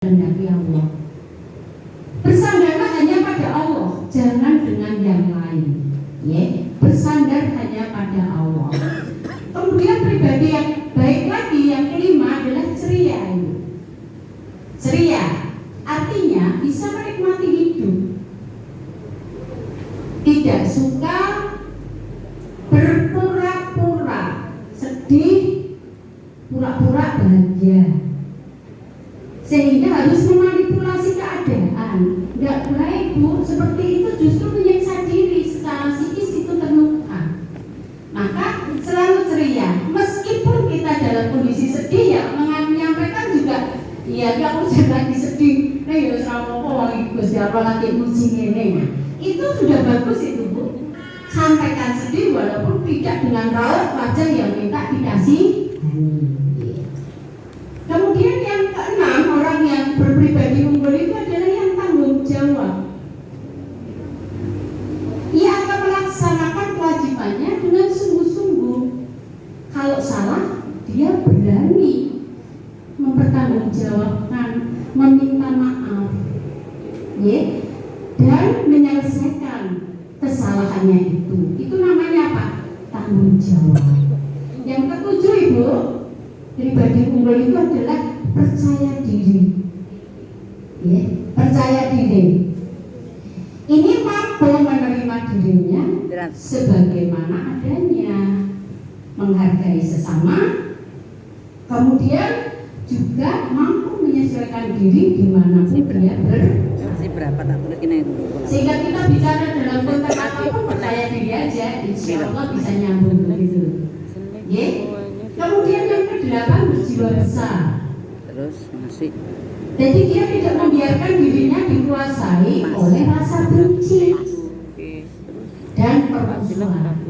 kehendaki Allah. Bersandarlah hanya pada Allah, jangan dengan yang lain. Bersandar hanya pada Allah. Kemudian pribadi yang baik lagi, yang kelima adalah ceria. Ceria artinya bisa menikmati hidup, tidak suka berpura-pura sedih, pura-pura bahagia, sehingga harus memanipulasi keadaan. Tidak baik, Bu. Seperti itu justru menyiksa diri, secara psikis itu terluka. Maka selalu ceria, meskipun kita dalam kondisi sedih, ya menyampaikan juga, iya kamu jangan lagi sedih, ya sama lagi Gusti apa lagi uji ini. Itu sudah bagus itu, Bu. Sampaikan sedih walaupun tidak dengan raut wajah yang minta dikasih. Kemudian yang keenam, orang yang berpribadi unggul itu adalah yang tanggung jawab. Ia akan melaksanakan kewajibannya dengan sungguh-sungguh. Kalau salah, dia berani mempertanggungjawabkan, meminta maaf, dan menyelesaikan kesalahannya itu. Itu namanya apa? Tanggung jawab. Yang ketujuh, Ibu, pribadi unggul itu adalah percaya diri. Percaya diri. Ini mampu menerima dirinya sebagaimana adanya, menghargai sesama, kemudian juga mampu menyesuaikan diri dimanapun dia berapa tak tulis ini, sehingga kita bicara dalam konteks apapun percaya diri aja, insya Allah bisa nyambung begitu. Kemudian yang ke-8 berjiwa besar. Terus masih. Jadi dia tidak membiarkan dirinya dikuasai oleh rasa benci dan permusuhan.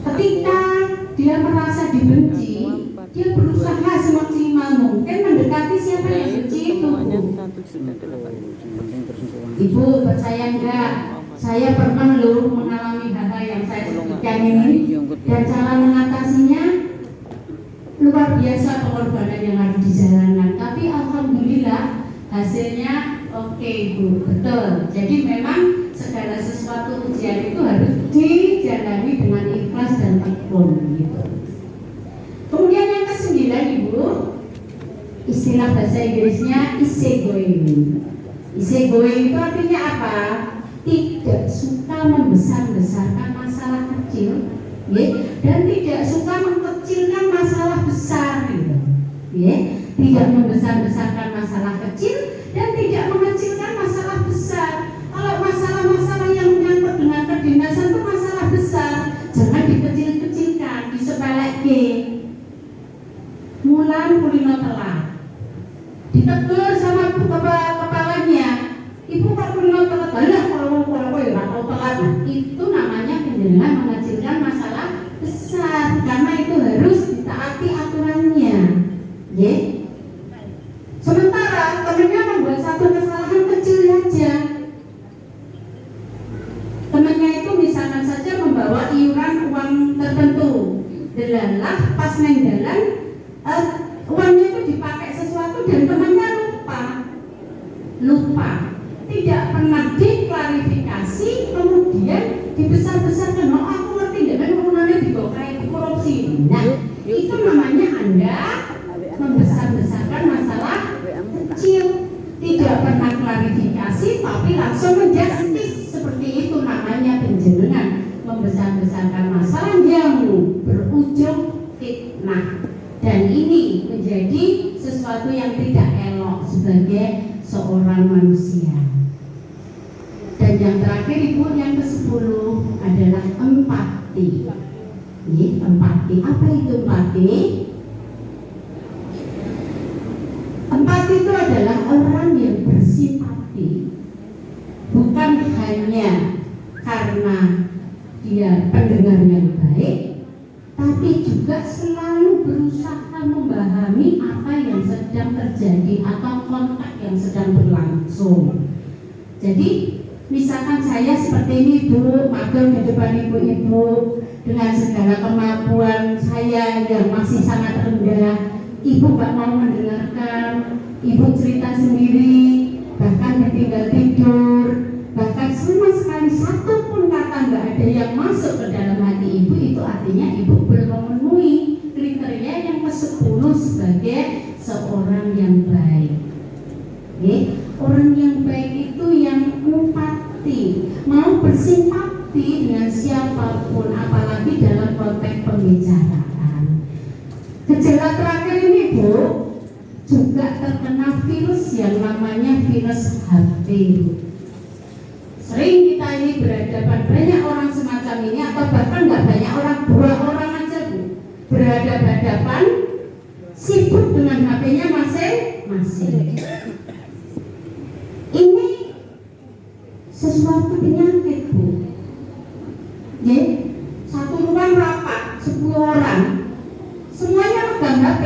Ketika dia merasa dibenci, dia berusaha semaksimal mungkin mendekati siapa yang benci itu. Ibu percaya enggak? Saya pernah mengalami hal yang saya sebutkan ini, dan cara mengatasinya luar biasa, pengorbanan yang harus dijalankan. Tapi alhamdulillah hasilnya oke, Bu, betul. Jadi memang segala sesuatu ujian itu harus dijalani dengan ikhlas dan tekun gitu. Kemudian yang ke-9, Ibu, istilah bahasa Inggrisnya easygoing. Easygoing itu artinya apa? Tidak suka membesar-besarkan masalah kecil, dan tidak suka mengecilkan masalah besar, gitu. Tidak membesar-besarkan masalah kecil dan tidak mengecilkan masalah besar. Kalau masalah-masalah yang menyangkut dengan kedinasan itu masalah besar, jangan dikecil-kecilkan, disepelekin. Mulan kulino telat, ditegur sama kepalanya, ibu kok kulino telat, kalau ya atau telat. Itu namanya penjenengan mengecilkan masalah besar, karena itu harus ditaati aturannya. Sementara temannya membuat satu kesalahan kecil saja. Temannya itu misalkan saja membawa iuran uang tertentu, delalah pas neng jalan uangnya itu dipakai sesuatu dan temannya lupa, tidak pernah diklarifikasi, kemudian dibesar-besarkan. Oh, aku ngerti dengan uangnya dibokai di korupsi. Nah, itu namanya Anda membesar-besarkan masalah kecil, tidak pernah klarifikasi tapi langsung menjustis. Seperti itu namanya penjenengan membesar-besarkan masalah yang berujung fitnah. Dan ini menjadi sesuatu yang tidak elok sebagai seorang manusia. Dan yang terakhir, Ibu, yang ke-10 adalah empati. Empati. Apa itu empati? Empati itu adalah orang yang bersimpati, bukan hanya karena dia pendengar yang baik, tapi juga selalu berusaha memahami apa yang sedang terjadi atau kontak yang sedang berlangsung. Jadi misalkan saya seperti ini, Bu, magang di depan ibu-ibu dengan segala kemampuan saya yang masih sangat rendah, ibu gak mau mendengarkan, ibu cerita sendiri, bahkan ditinggal tidur, bahkan sama sekali satu pun kata nggak ada yang masuk ke dalam hati ibu, itu artinya ibu belum memenuhi kriteria yang ke-10 sebagai seorang yang baik. Orang yang baik itu yang empati, mau bersimpati dengan siapapun, apalagi dalam konteks pembicaraan. Gejala terakhir ini Bu juga terkena virus yang namanya virus HP. Sering kita ini berhadapan banyak orang semacam ini, atau bahkan nggak banyak orang, 2 orang aja Bu, berhadapan sibuk dengan HP-nya masing-masing. Ini sesuatu penyakit Bu. Satu ruang rapat 10 orang, semuanya pegang HP.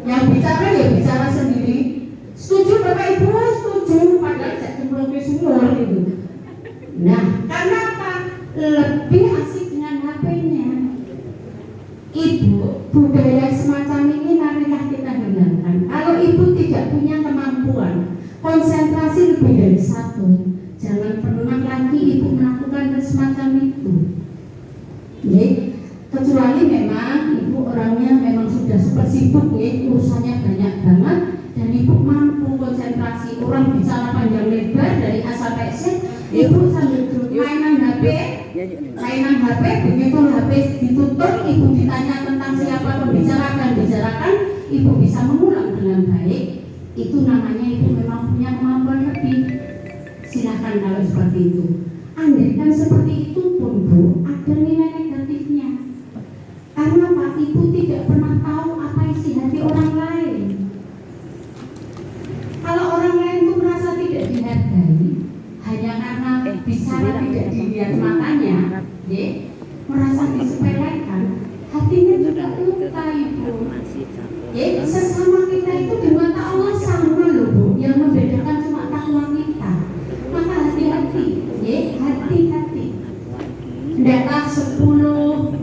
Yang bicara ya bicara sendiri. Setuju Bapak Ibu? Setuju. Padahal saya cemplungnya semua gitu. Nah, karena apa? Lebih asik dengan HP-nya. Ibu, budaya semacam ini marilah kita hilangkan. Kalau ibu tidak punya kemampuan konsentrasi lebih dari 1, jangan pernah lagi ibu melakukan semacam itu. Kecuali memang ibu orangnya memang sudah super sibuk, urusannya banyak banget, dan ibu mampu konsentrasi. Orang bicara panjang lebar dari A sampai Z, ibu sambil duduk mainan HP, begitu HP ditutup, ibu ditanya tentang siapa pembicara akan bicarakan, ibu bisa mengulang dengan baik. Itu namanya ibu memang punya kemampuan lebih. Silakan kalau seperti itu. Andaikan seperti itu pun Bu, ada nilai negatifnya. Karena Pak, ibu tidak pernah tahu apa isi hati orang lain. Kalau orang lain itu merasa tidak dihargai hanya karena bicara tidak dilihat matanya, merasa disepelekan, hatinya juga luka Ibu. Sesama kita itu di mata Allah sama loh Bu, yang membedakan cuma takwa kita. Maka hati-hati, hati-hati. Hendaklah 10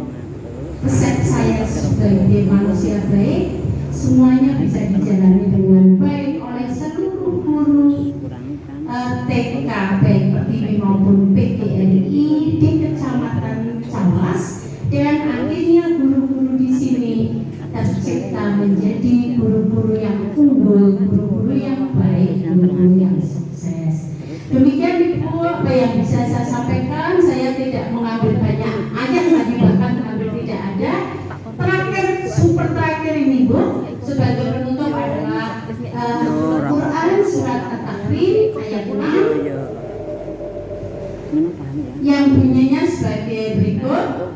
resep saya sebagai manusia baik, semuanya bisa dijalani dengan baik oleh seluruh guru TK baik Pertiwi maupun PGRI di Kecamatan Cawas, dan akhirnya guru-guru di sini tercipta menjadi guru-guru yang unggul, guru-guru yang baik, guru-guru yang sukses. Demikian Ibu apa yang bisa saya sampaikan. Saya tidak mengambil banyak ayat lagi, bahkan hampir tidak ada. Terakhir, super terakhir ini Bu, sebagai penutup adalah Quran surat At-Takwir ayat 6 yang bunyinya sebagai berikut.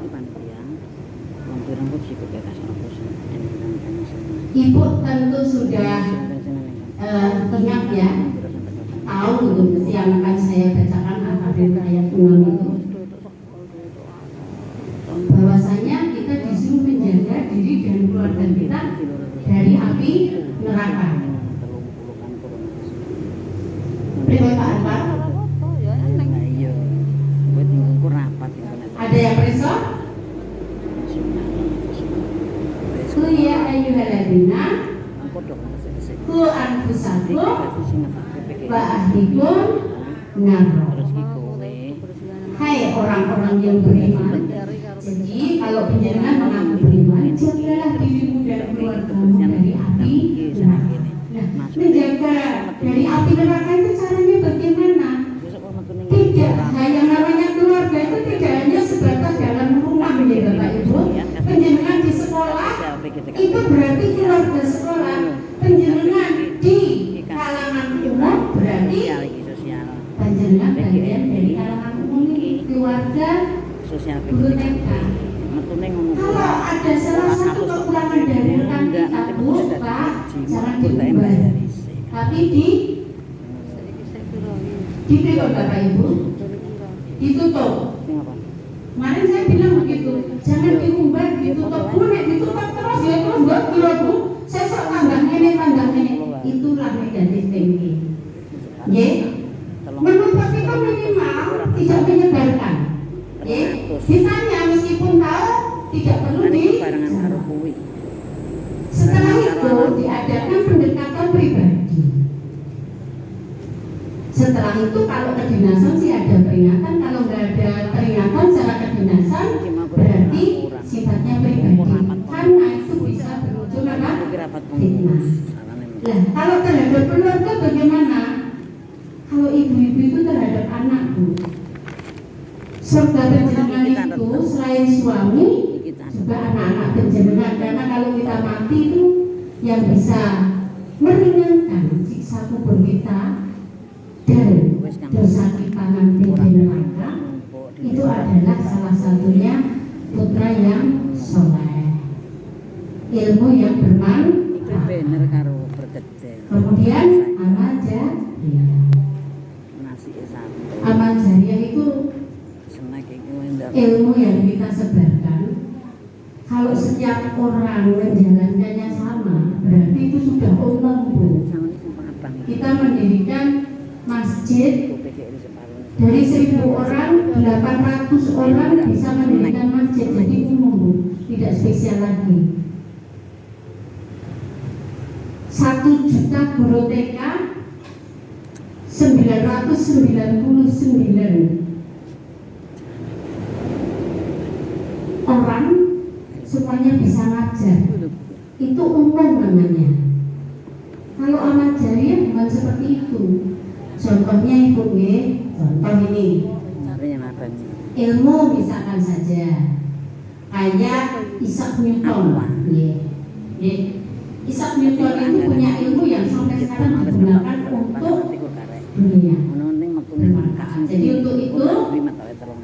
Ibu tentu sudah ingat ya, tahu gitu yang akan saya bacakan ayat 6 itu, bahwasanya kita disuruh menjaga diri dan keluarga kita dari api neraka. Ada yang perso? Ku ya ayyuhalladzina ku anfusakum wa ahlikum nar. Hai orang-orang yang beriman. Jadi kalau penjenengan mengaku beriman, jagalah dirimu dan keluargamu dari api neraka. Nah, menjaga dari api neraka itu caranya bagaimana? Tidak, yang namanya keluarga itu tidak hanya sebatas dalam rumah ya Bapak Ibu. Penjenengan di sekolah itu berarti keluarga sekolah. Penjenengan di kalangan umum berarti penjenengan bagian dari kalangan umum, keluarga guru TK. Kalau ada salah satu kekurangan dari rekan kita Bu, Pak, jangan diubah, tapi ditutup Bapak Ibu, ditutup. Kemarin saya bilang begitu, jangan diubah, ditutup. Bu, ditutup terus ya, terus buat kilo Bu, saya sok tambah ini. Itulah negatif thinking. Menutup itu minimal tidak menyebarkan. Ditanya meskipun tahu tidak perlu di. Setelah itu diadakan pendekatan Setelah itu kalau kedinasan sih ada peringatan, kalau nggak ada peringatan secara kedinasan berarti sifatnya pribadi, karena itu bisa berujung apa? Fitnah. Nah, kalau terhadap keluarga bagaimana? Kalau ibu-ibu itu terhadap anak, Bu, surga penjenengan itu selain suami juga anak-anak penjenengan, karena kalau kita mati itu yang bisa meringankan siksa kubur kita dan dosa kita nanti di neraka itu adalah salah satunya putra yang soleh, ilmu yang bermanfaat, kemudian amal jariah. Amal jariah itu ilmu yang kita sebarkan. Kalau setiap orang menjalankannya sama, berarti itu sudah umum, Bu. Kita mendirikan masjid dari 1.000 orang, 800 orang bisa mendirikan masjid, jadi umum, Bu, tidak spesial lagi. 1 juta guru TK, 999 orang semuanya bisa ngajar, itu umum namanya. Kalau amal jariah bukan seperti itu. Contohnya Ibu, contoh ini ilmu misalkan saja kayak Isaac Newton. Isaac Newton itu punya ilmu yang sampai sekarang digunakan untuk dunia bermanfaat. Jadi untuk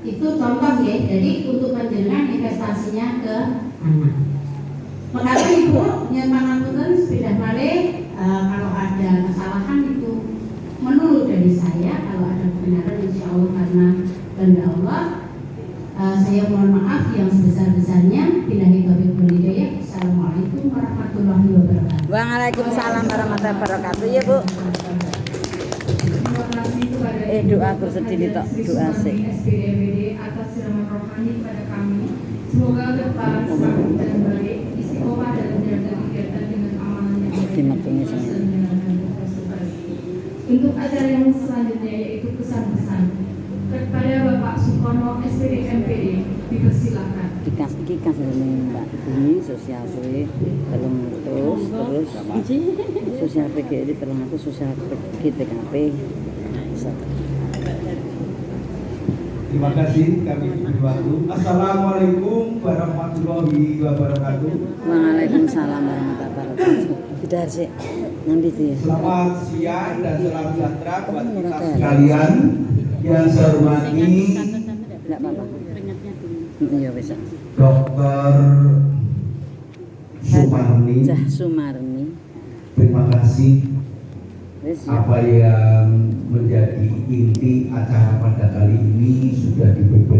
itu contoh ya. Jadi untuk panjenengan investasinya ke anak. Mengapa Ibu nyemangatkan sepeda malih kalau ada kesalahan itu menurut dari saya, kalau ada kebenaran insya Allah karena kehendak Allah, saya mohon maaf yang sebesar-besarnya. Billahi taufiq wal hidayah. Assalamualaikum warahmatullahi wabarakatuh. Waalaikumsalam warahmatullahi wabarakatuh. Ya, Bu. Doa bersedih tok, doa sih. SPDMBD atas siraman rohani kepada kami. Semoga ke depan selalu dan baik, istiqomah dalam menjaga kegiatan dengan amanah yang baik. Untuk acara yang selanjutnya yaitu pesan-pesan kepada Bapak Sukono SPD MPD, dipersilakan. Kikas ini Mbak di sosial kuwi belum terus sosial PGRI terus aku sosial GTKP. Terima kasih kami diberi waktu. Assalamualaikum warahmatullahi wabarakatuh. Waalaikumsalam warahmatullahi wabarakatuh. Tidak sih nanti sih. Selamat siang dan salam sejahtera buat kita sekalian. Yang saya hormati Enggak apa-apa. Iya bisa. Dr. Sumarni. Sumarni. Terima kasih apa yang menjadi inti acara pada kali ini sudah diberikan.